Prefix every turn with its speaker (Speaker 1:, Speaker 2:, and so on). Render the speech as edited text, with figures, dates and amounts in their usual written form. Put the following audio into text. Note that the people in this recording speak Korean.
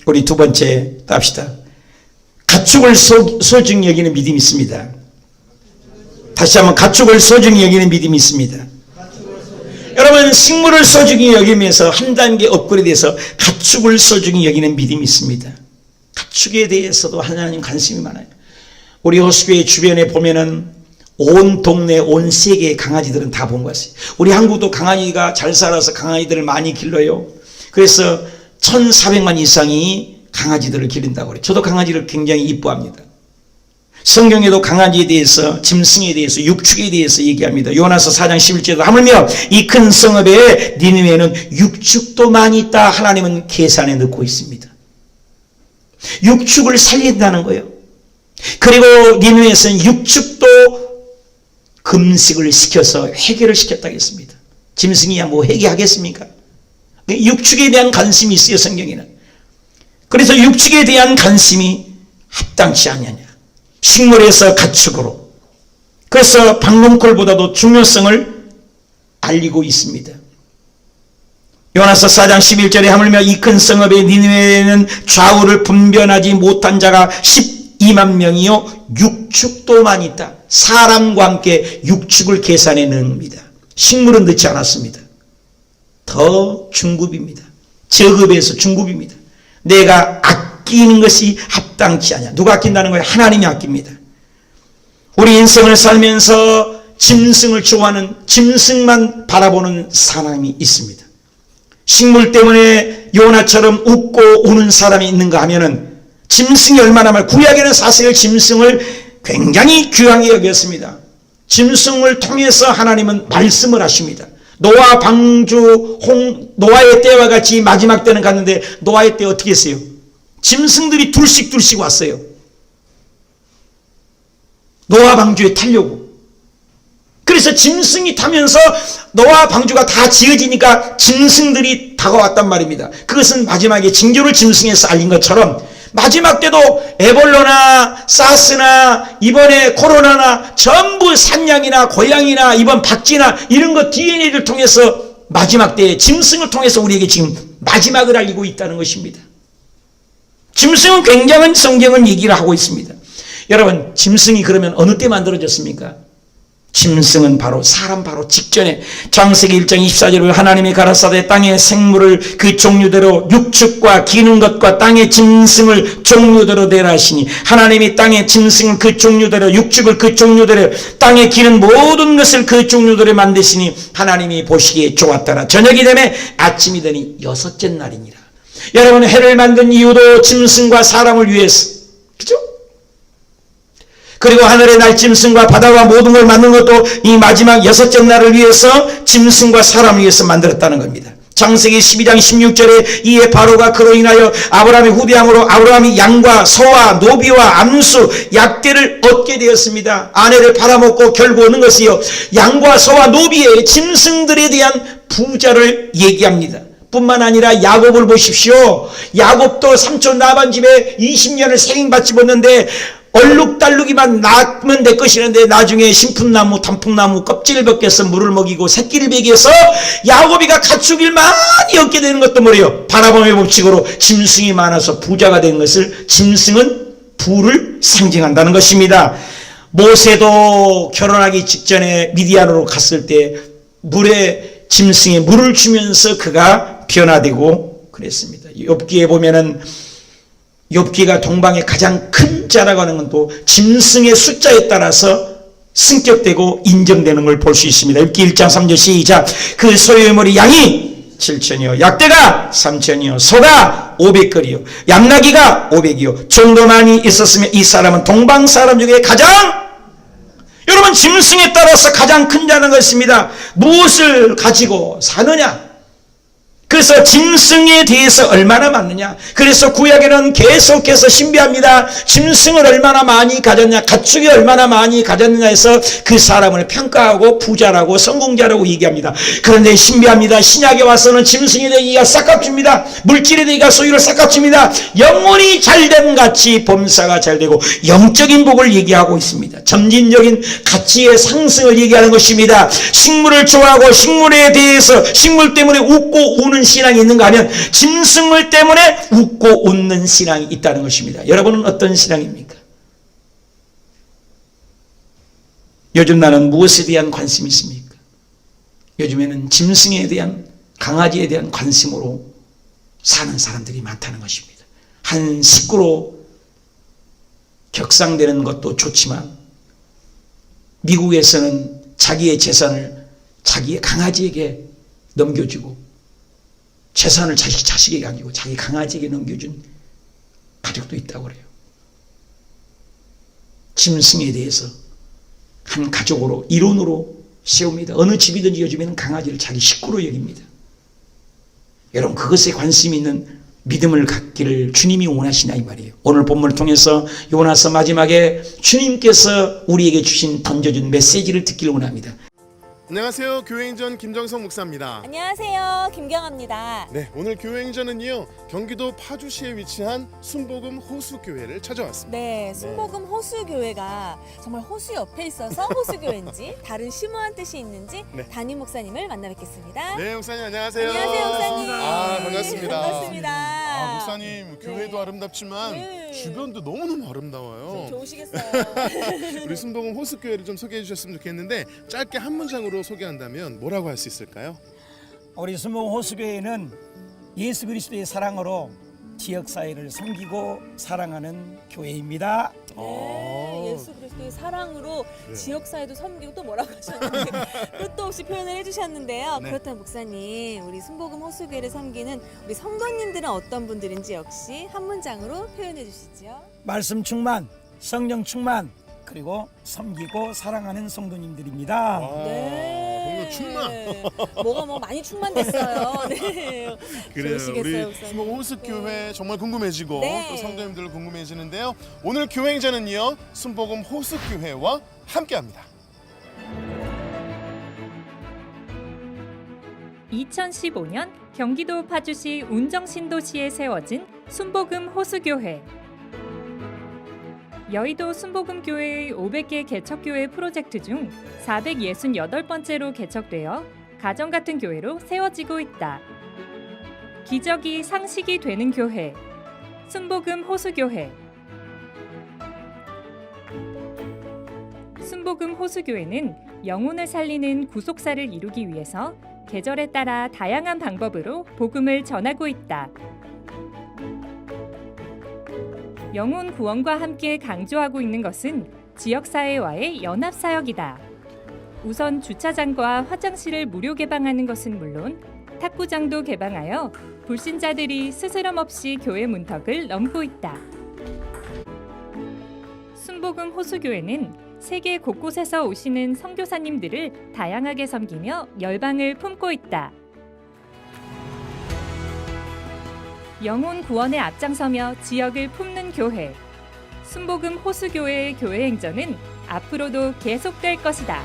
Speaker 1: 우리 두 번째 답시다. 가축을 소중히 여기는 믿음이 있습니다. 다시 한번 가축을 소중히 여기는 믿음이 있습니다. 여러분, 식물을 소중히 여기면서 한 단계 업그레이드해서 가축을 소중히 여기는 믿음이 있습니다. 가축에 대해서도 하나님 관심이 많아요. 우리 호수교회 주변에 보면은 온 동네, 온 세계의 강아지들은 다 본 것이에요. 우리 한국도 강아지가 잘 살아서 강아지들을 많이 길러요. 그래서 1,400만 이상이 강아지들을 기른다고 그래요. 저도 강아지를 굉장히 이뻐합니다. 성경에도 강아지에 대해서, 짐승에 대해서, 육축에 대해서 얘기합니다. 요나서 4장 11절에도 하물며 이 큰 성읍에 니느웨는 육축도 많이 있다. 하나님은 계산에 넣고 있습니다. 육축을 살린다는 거예요. 그리고 니느웨에서는 육축도 금식을 시켜서 회개를 시켰다고 했습니다. 짐승이야 뭐 회개하겠습니까? 육축에 대한 관심이 있어요, 성경에는. 그래서 육축에 대한 관심이 합당치 않느냐. 식물에서 가축으로. 그래서 방문콜보다도 중요성을 알리고 있습니다. 요나서 4장 11절에 하물며 이 큰 성읍의 니느웨에는 좌우를 분변하지 못한 자가 12만 명이요 육축도 많이 있다. 사람과 함께 육축을 계산해 넣습니다. 식물은 넣지 않았습니다. 더 중급입니다. 저급에서 중급입니다. 내가 아끼는 것이 합당치 않냐. 누가 아낀다는 거예요? 하나님이 아낍니다. 우리 인생을 살면서 짐승을 좋아하는, 짐승만 바라보는 사람이 있습니다. 식물 때문에 요나처럼 웃고 우는 사람이 있는가 하면은 짐승이 얼마나 많아요. 구약에는 사실 짐승을 굉장히 귀하게 여겼습니다. 짐승을 통해서 하나님은 말씀을 하십니다. 노아 방주, 노아의 때와 같이 마지막 때는 갔는데 노아의 때 어떻게 했어요? 짐승들이 둘씩 왔어요. 노아 방주에 타려고. 그래서 짐승이 타면서 노아 방주가 다 지어지니까 짐승들이 다가왔단 말입니다. 그것은 마지막에 징조를 짐승에서 알린 것처럼 마지막 때도 에볼로나 사스나 이번에 코로나나 전부 산양이나 고양이나 이번 박쥐나 이런 거 DNA를 통해서 마지막 때에 짐승을 통해서 우리에게 지금 마지막을 알리고 있다는 것입니다. 짐승은 굉장한 성경은 얘기를 하고 있습니다. 여러분, 짐승이 그러면 어느 때 만들어졌습니까? 짐승은 바로 사람 바로 직전에 창세기 1장 24절에 하나님이 가라사대 땅의 생물을 그 종류대로 육축과 기는 것과 땅의 짐승을 종류대로 내라 하시니 하나님이 땅의 짐승을 그 종류대로 육축을 그 종류대로 땅에 기는 모든 것을 그 종류대로 만드시니 하나님이 보시기에 좋았더라. 저녁이 되매 아침이 되니 여섯째 날이니라. 여러분, 해를 만든 이유도 짐승과 사람을 위해서, 그죠? 그리고 하늘의 날짐승과 바다와 모든 걸 만든 것도 이 마지막 여섯째 날을 위해서 짐승과 사람을 위해서 만들었다는 겁니다. 창세기 12장 16절에 이에 바로가 그로 인하여 아브라함의 후대함으로 아브라함이 양과 소와 노비와 암수 약대를 얻게 되었습니다. 아내를 팔아먹고 결국 얻는 것이요 양과 소와 노비의 짐승들에 대한 부자를 얘기합니다. 뿐만 아니라 야곱을 보십시오. 야곱도 삼촌 라반 집에 20년을 생행받지 못했는데 얼룩달룩이만 낳으면 될 것이는데 나중에 신풍나무 단풍나무 껍질을 벗겨서 물을 먹이고 새끼를 먹여서 야곱이가 가축을 많이 얻게 되는 것도 뭐래요? 바라봄의 법칙으로 짐승이 많아서 부자가 된 것을 짐승은 부를 상징한다는 것입니다. 모세도 결혼하기 직전에 미디안으로 갔을 때 물에 짐승에 물을 주면서 그가 변화되고 그랬습니다. 욥기에 보면은 욥기가 동방의 가장 큰 자라고 하는 건 또 짐승의 숫자에 따라서 승격되고 인정되는 걸 볼 수 있습니다. 욥기 1장 3절 시작. 그 소의 머리 양이 7천이요 약대가 3천이요 소가 500거리요 양나기가 500이요 정도 많이 있었으면 이 사람은 동방 사람 중에 가장, 여러분, 짐승에 따라서 가장 큰 자는 것입니다. 무엇을 가지고 사느냐, 그래서 짐승에 대해서 얼마나 많느냐. 그래서 구약에는 계속해서 신비합니다. 짐승을 얼마나 많이 가졌냐, 가축이 얼마나 많이 가졌느냐 해서 그 사람을 평가하고 부자라고 성공자라고 얘기합니다. 그런데 신비합니다. 신약에 와서는 짐승에 대해 얘기가 싹값줍니다. 물질에 대해 소유를 싹값줍니다. 영혼이 잘됨 같이 범사가 잘되고 영적인 복을 얘기하고 있습니다. 점진적인 가치의 상승을 얘기하는 것입니다. 식물을 좋아하고 식물에 대해서 식물 때문에 웃고 우는 하는 신앙이 있는가 하면 짐승을 때문에 웃고 웃는 신앙이 있다는 것입니다. 여러분은 어떤 신앙입니까? 요즘 나는 무엇에 대한 관심이 있습니까? 요즘에는 짐승에 대한, 강아지에 대한 관심으로 사는 사람들이 많다는 것입니다. 한 식구로 격상되는 것도 좋지만 미국에서는 자기의 재산을 자기의 강아지에게 넘겨주고 재산을 자식에게 가지고 자기 강아지에게 넘겨준 가족도 있다고 그래요. 짐승에 대해서 한 가족으로 이론으로 세웁니다. 어느 집이든지 요즘에는 강아지를 자기 식구로 여깁니다. 여러분 그것에 관심이 있는 믿음을 갖기를 주님이 원하시나 이 말이에요. 오늘 본문을 통해서 요나서 마지막에 주님께서 우리에게 던져준 메시지를 듣기를 원합니다.
Speaker 2: 안녕하세요. 교회행전 김정성 목사입니다.
Speaker 3: 안녕하세요. 김경아입니다.
Speaker 2: 네, 오늘 교회행전은요 경기도 파주시에 위치한 순복음 호수교회를 찾아왔습니다.
Speaker 3: 네, 순복음 호수교회가 정말 호수 옆에 있어서 호수교회인지 다른 심오한 뜻이 있는지
Speaker 2: 네.
Speaker 3: 담임 목사님을 만나 뵙겠습니다.
Speaker 2: 네, 목사님 안녕하세요.
Speaker 3: 안녕하세요, 목사님.
Speaker 2: 반갑습니다.
Speaker 3: 반갑습니다.
Speaker 2: 목사님 교회도
Speaker 3: 네.
Speaker 2: 아름답지만
Speaker 3: 네.
Speaker 2: 주변도 너무너무 아름다워요.
Speaker 3: 좋으시겠어요.
Speaker 2: 우리 순복음 호수교회를 좀 소개해 주셨으면 좋겠는데 짧게 한 문장으로 소개한다면 뭐라고 할 수 있을까요?
Speaker 4: 우리 순복음 호수교회는 예수 그리스도의 사랑으로 지역사회를 섬기고 사랑하는 교회입니다.
Speaker 3: 네, 예수 그리스도의 사랑으로 지역사회도 섬기고 또 뭐라고 하셨는데 끝도 없이 표현을 해주셨는데요.
Speaker 2: 네.
Speaker 3: 그렇다면 목사님, 우리 순복음 호수교회를 섬기는 우리 성도님들은 어떤 분들인지 역시 한 문장으로 표현해 주시죠.
Speaker 4: 말씀 충만, 성령 충만, 그리고 섬기고 사랑하는 성도님들입니다.
Speaker 2: 뭔가 충만.
Speaker 3: 뭐가 많이 충만됐어요. 네.
Speaker 2: 그래요.
Speaker 3: 좋으시겠어요,
Speaker 2: 우리
Speaker 3: 목사님.
Speaker 2: 순복음 호수교회 정말 궁금해지고
Speaker 3: 네.
Speaker 2: 또 성도님들 궁금해지는데요. 오늘 교회행전은요 순복음 호수교회와 함께합니다.
Speaker 5: 2015년 경기도 파주시 운정신도시에 세워진 순복음 호수교회. 여의도 순복음교회의 500개 개척교회 프로젝트 중 468번째로 개척되어 가정같은 교회로 세워지고 있다. 기적이 상식이 되는 교회, 순복음 호수교회. 순복음 호수교회는 영혼을 살리는 구속사를 이루기 위해서 계절에 따라 다양한 방법으로 복음을 전하고 있다. 영혼 구원과 함께 강조하고 있는 것은 지역사회와의 연합사역이다. 우선 주차장과 화장실을 무료 개방하는 것은 물론 탁구장도 개방하여 불신자들이 스스럼 없이 교회 문턱을 넘고 있다. 순복음 호수교회는 세계 곳곳에서 오시는 선교사님들을 다양하게 섬기며 열방을 품고 있다. 영혼 구원에 앞장서며 지역을 품는 교회, 순복음 호수교회의 교회 행전은 앞으로도 계속될 것이다.